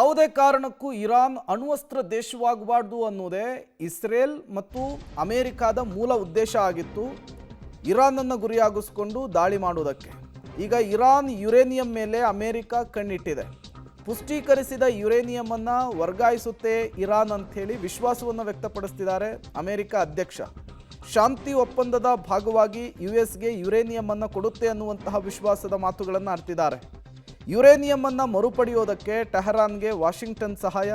ಯಾವುದೇ ಕಾರಣಕ್ಕೂ ಇರಾನ್ ಅಣ್ವಸ್ತ್ರ ದೇಶವಾಗಬಾರ್ದು ಅನ್ನೋದೇ ಇಸ್ರೇಲ್ ಮತ್ತು ಅಮೆರಿಕದ ಮೂಲ ಉದ್ದೇಶ ಆಗಿತ್ತು. ಇರಾನನ್ನು ಗುರಿಯಾಗಿಸಿಕೊಂಡು ದಾಳಿ ಮಾಡುವುದಕ್ಕೆ ಈಗ ಇರಾನ್ ಯುರೇನಿಯಂ ಮೇಲೆ ಅಮೆರಿಕ ಕಣ್ಣಿಟ್ಟಿದೆ. ಪುಷ್ಟೀಕರಿಸಿದ ಯುರೇನಿಯಂ ಅನ್ನು ವರ್ಗಾಯಿಸುತ್ತೆ ಇರಾನ್ ಅಂತ ಹೇಳಿ ವಿಶ್ವಾಸವನ್ನು ವ್ಯಕ್ತಪಡಿಸುತ್ತಿದ್ದಾರೆ ಅಮೆರಿಕ ಅಧ್ಯಕ್ಷ. ಶಾಂತಿ ಒಪ್ಪಂದದ ಭಾಗವಾಗಿ ಯುಎಸ್ಗೆ ಯುರೇನಿಯಂ ಅನ್ನು ಕೊಡುತ್ತೆ ಅನ್ನುವಂತಹ ವಿಶ್ವಾಸದ ಮಾತುಗಳನ್ನು ಆಡ್ತಿದ್ದಾರೆ. ಯುರೇನಿಯಂ ಅನ್ನು ಮರುಪಡೆಯೋದಕ್ಕೆ ಟೆಹರಾನ್ಗೆ ವಾಷಿಂಗ್ಟನ್ ಸಹಾಯ.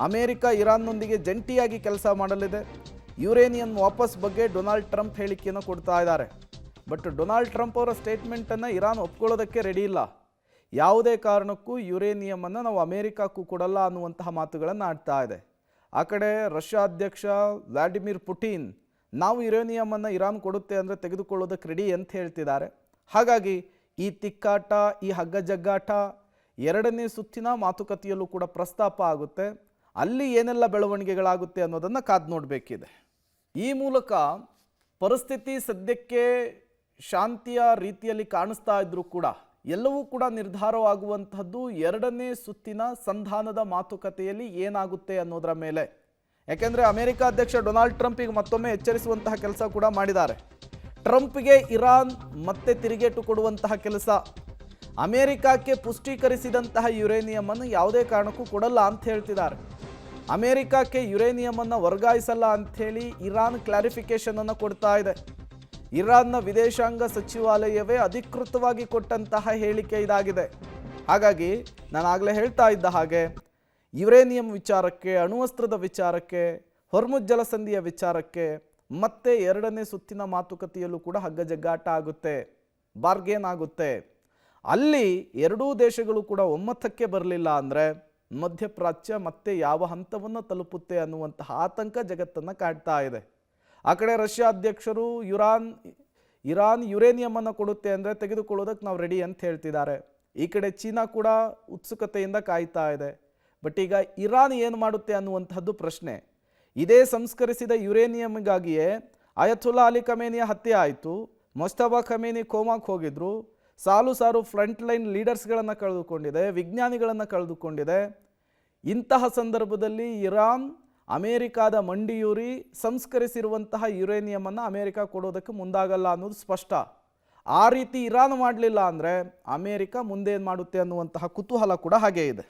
ಅಮೆರಿಕ ಇರಾನ್ನೊಂದಿಗೆ ಜಂಟಿಯಾಗಿ ಕೆಲಸ ಮಾಡಲಿದೆ. ಯುರೇನಿಯಂ ವಾಪಸ್ ಬಗ್ಗೆ ಡೊನಾಲ್ಡ್ ಟ್ರಂಪ್ ಹೇಳಿಕೆಯನ್ನು ಕೊಡ್ತಾ ಇದ್ದಾರೆ. ಬಟ್ ಡೊನಾಲ್ಡ್ ಟ್ರಂಪ್ ಅವರ ಸ್ಟೇಟ್ಮೆಂಟನ್ನು ಇರಾನ್ ಒಪ್ಕೊಳ್ಳೋದಕ್ಕೆ ರೆಡಿ ಇಲ್ಲ. ಯಾವುದೇ ಕಾರಣಕ್ಕೂ ಯುರೇನಿಯಮನ್ನು ನಾವು ಅಮೆರಿಕಕ್ಕೂ ಕೊಡಲ್ಲ ಅನ್ನುವಂತಹ ಮಾತುಗಳನ್ನು ಆಡ್ತಾ ಇದೆ. ಆ ಕಡೆ ರಷ್ಯಾ ಅಧ್ಯಕ್ಷ ವ್ಲಾಡಿಮಿರ್ ಪುಟಿನ್ ನಾವು ಯುರೇನಿಯಮನ್ನು ಇರಾನ್ ಕೊಡುತ್ತೆ ಅಂದರೆ ತೆಗೆದುಕೊಳ್ಳೋದಕ್ಕೆ ರೆಡಿ ಅಂತ ಹೇಳ್ತಿದ್ದಾರೆ. ಹಾಗಾಗಿ ಈ ತಿಕ್ಕಾಟ, ಈ ಹಗ್ಗಜಗ್ಗಾಟ ಎರಡನೇ ಸುತ್ತಿನ ಮಾತುಕತೆಯಲ್ಲೂ ಕೂಡ ಪ್ರಸ್ತಾಪ ಆಗುತ್ತೆ. ಅಲ್ಲಿ ಏನೆಲ್ಲ ಬೆಳವಣಿಗೆಗಳಾಗುತ್ತೆ ಅನ್ನೋದನ್ನು ಕಾದು ನೋಡಬೇಕಿದೆ. ಈ ಮೂಲಕ ಪರಿಸ್ಥಿತಿ ಸದ್ಯಕ್ಕೆ ಶಾಂತಿಯ ರೀತಿಯಲ್ಲಿ ಕಾಣಿಸ್ತಾ ಇದ್ರೂ ಕೂಡ ಎಲ್ಲವೂ ಕೂಡ ನಿರ್ಧಾರವಾಗುವಂತಹದ್ದು ಎರಡನೇ ಸುತ್ತಿನ ಸಂಧಾನದ ಮಾತುಕತೆಯಲ್ಲಿ ಏನಾಗುತ್ತೆ ಅನ್ನೋದರ ಮೇಲೆ. ಯಾಕೆಂದರೆ ಅಮೆರಿಕ ಅಧ್ಯಕ್ಷ ಡೊನಾಲ್ಡ್ ಟ್ರಂಪ್ ಈಗ ಮತ್ತೊಮ್ಮೆ ಎಚ್ಚರಿಸುವಂತಹ ಕೆಲಸ ಕೂಡ ಮಾಡಿದ್ದಾರೆ. ಟ್ರಂಪ್ಗೆ ಇರಾನ್ ಮತ್ತೆ ತಿರುಗೇಟು ಕೊಡುವಂತಹ ಕೆಲಸ. ಅಮೆರಿಕಕ್ಕೆ ಪುಷ್ಟೀಕರಿಸಿದಂತಹ ಯುರೇನಿಯಮನ್ನು ಯಾವುದೇ ಕಾರಣಕ್ಕೂ ಕೊಡಲ್ಲ ಅಂತ ಹೇಳ್ತಿದ್ದಾರೆ. ಅಮೆರಿಕಕ್ಕೆ ಯುರೇನಿಯಮನ್ನು ವರ್ಗಾಯಿಸಲ್ಲ ಅಂಥೇಳಿ ಇರಾನ್ ಕ್ಲಾರಿಫಿಕೇಶನ್ ಅನ್ನು ಕೊಡ್ತಾ ಇದೆ. ಇರಾನ್ನ ವಿದೇಶಾಂಗ ಸಚಿವಾಲಯವೇ ಅಧಿಕೃತವಾಗಿ ಕೊಟ್ಟಂತಹ ಹೇಳಿಕೆ ಇದಾಗಿದೆ. ಹಾಗಾಗಿ ನಾನು ಆಗಲೇ ಹೇಳ್ತಾ ಇದ್ದ ಹಾಗೆ ಯುರೇನಿಯಂ ವಿಚಾರಕ್ಕೆ, ಅಣ್ವಸ್ತ್ರದ ವಿಚಾರಕ್ಕೆ, ಹೊರ್ಮುಜ್ ಜಲಸಂಧಿಯ ವಿಚಾರಕ್ಕೆ ಮತ್ತೆ ಎರಡನೇ ಸುತ್ತಿನ ಮಾತುಕತೆಯಲ್ಲೂ ಕೂಡ ಹಗ್ಗಜಗ್ಗಾಟ ಆಗುತ್ತೆ, ಬಾರ್ಗೇನ್ ಆಗುತ್ತೆ. ಅಲ್ಲಿ ಎರಡೂ ದೇಶಗಳು ಕೂಡ ಒಮ್ಮತಕ್ಕೆ ಬರಲಿಲ್ಲ ಅಂದರೆ ಮಧ್ಯಪ್ರಾಚ್ಯ ಮತ್ತೆ ಯಾವ ಹಂತವನ್ನು ತಲುಪುತ್ತೆ ಅನ್ನುವಂತಹ ಆತಂಕ ಜಗತ್ತನ್ನು ಕಾಡ್ತಾ ಇದೆ. ಆ ಕಡೆ ರಷ್ಯಾ ಅಧ್ಯಕ್ಷರು ಇರಾನ್ ಯುರೇನಿಯಮನ್ನು ಕೊಡುತ್ತೆ ಅಂದರೆ ತೆಗೆದುಕೊಳ್ಳೋದಕ್ಕೆ ನಾವು ರೆಡಿ ಅಂತ ಹೇಳ್ತಿದ್ದಾರೆ. ಈ ಕಡೆ ಚೀನಾ ಕೂಡ ಉತ್ಸುಕತೆಯಿಂದ ಕಾಯ್ತಾ ಇದೆ. ಬಟ್ ಈಗ ಇರಾನ್ ಏನು ಮಾಡುತ್ತೆ ಅನ್ನುವಂಥದ್ದು ಪ್ರಶ್ನೆ. ಇದೇ ಸಂಸ್ಕರಿಸಿದ ಯುರೇನಿಯಂಗಾಗಿಯೇ ಅಯತುಲ್ಲಾ ಅಲಿ ಖಮೇನಿಯ ಹತ್ಯೆ ಆಯಿತು. ಮೊಜ್ತಬಾ ಖಮೇನಿ ಕೋಮಾಕ್ಕೆ ಹೋಗಿದ್ರು. ಸಾಲು ಫ್ರಂಟ್ ಲೈನ್ ಲೀಡರ್ಸ್ಗಳನ್ನು ಕಳೆದುಕೊಂಡಿದೆ, ವಿಜ್ಞಾನಿಗಳನ್ನು ಕಳೆದುಕೊಂಡಿದೆ. ಇಂತಹ ಸಂದರ್ಭದಲ್ಲಿ ಇರಾನ್ ಅಮೆರಿಕದ ಮಂಡಿಯೂರಿ ಸಂಸ್ಕರಿಸಿರುವಂತಹ ಯುರೇನಿಯಮನ್ನು ಅಮೆರಿಕ ಕೊಡೋದಕ್ಕೆ ಮುಂದಾಗಲ್ಲ ಅನ್ನೋದು ಸ್ಪಷ್ಟ. ಆ ರೀತಿ ಇರಾನ್ ಮಾಡಲಿಲ್ಲ ಅಂದರೆ ಅಮೆರಿಕ ಮುಂದೇನು ಮಾಡುತ್ತೆ ಅನ್ನುವಂತಹ ಕುತೂಹಲ ಕೂಡ ಹಾಗೇ ಇದೆ.